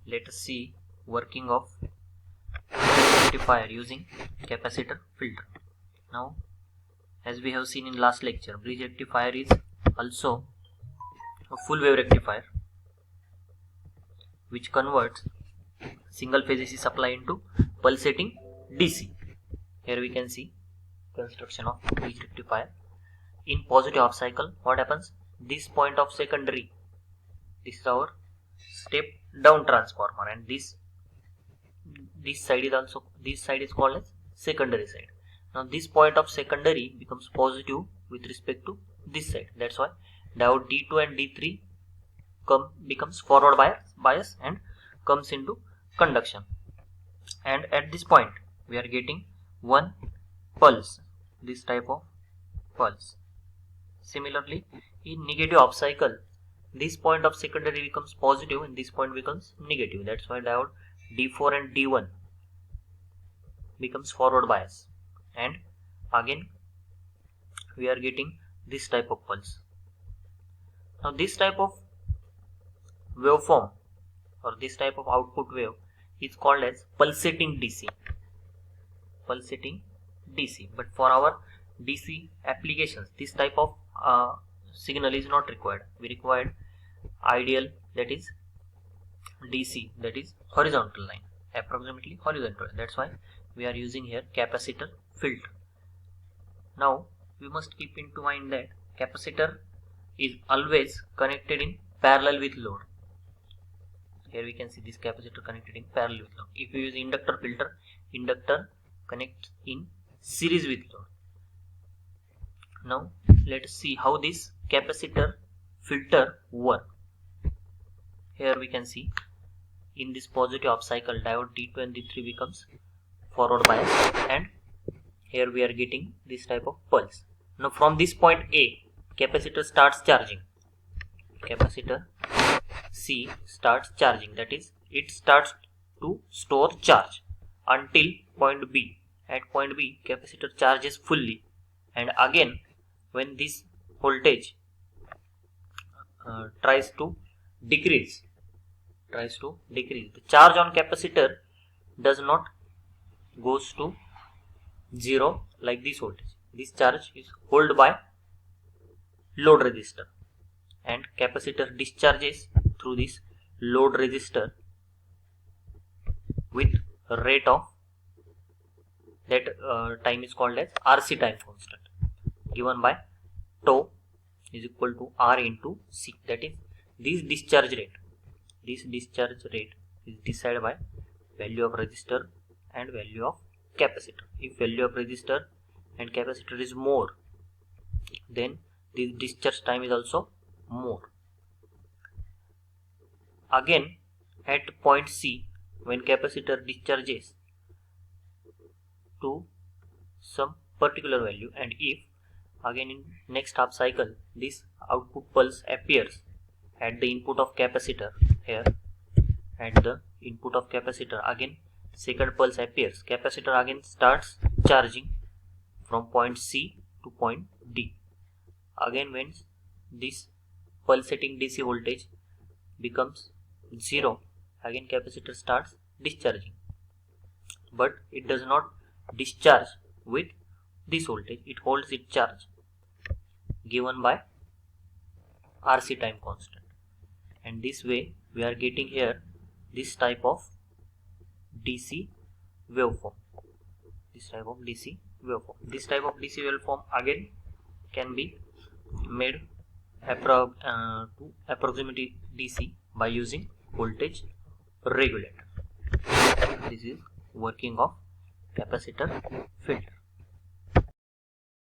let us see working of rectifier using capacitor filter. Now, as we have seen in last lecture, bridge rectifier is also a full wave rectifier which converts single phase AC supply into pulsating DC. Here we can see construction of bridge rectifier. In positive half cycle, what happens? This point of secondary, this is our step down transformer, and this side is called as secondary side. Now this point of secondary becomes positive with respect to this side. That's why diode D2 and D3 becomes forward bias and comes into conduction. And at this point we are getting one pulse, this type of pulse. Similarly, in negative half cycle, this point of secondary becomes positive and this point becomes negative. That's why diode D4 and D1 becomes forward bias, and again we are getting this type of pulse. Now this type of waveform or this type of output wave is called as pulsating DC. Pulsating DC. But for our DC applications, this type of signal is not required. We required ideal, that is DC, that is horizontal line, approximately horizontal. That's why we are using here capacitor filter. Now we must keep into mind that capacitor is always connected in parallel with load. Here we can see this capacitor connected in parallel with load. If you use inductor filter, inductor connects in series with load. Now let us see how this capacitor filter work. Here we can see in this positive half cycle, diode D2 and D3 becomes forward bias, and here we are getting this type of pulse. Now from this point A, capacitor starts charging. Capacitor C starts charging, that is it starts to store charge until point B. At point B, capacitor charges fully, and again when this voltage tries to decrease, the charge on capacitor does not goes to 0 like this voltage. This charge is held by load resistor, and capacitor discharges through this load resistor with a rate of that time is called as RC time constant, given by tau is equal to R into C. That is this discharge rate. This discharge rate is decided by value of resistor and value of capacitor. If value of resistor and capacitor is more, then this discharge time is also more. Again at point C, when capacitor discharges to some particular value, and if again in next half cycle this output pulse appears at the input of capacitor, here at the input of capacitor again second pulse appears, capacitor again starts charging from point C to point D. Again when this pulsating DC voltage becomes 0, again capacitor starts discharging, but it does not discharge with this voltage, it holds its charge given by RC time constant. And this way we are getting here this type of DC waveform. This type of DC waveform again can be made to approximate DC by using voltage regulator. This is working of capacitor filter.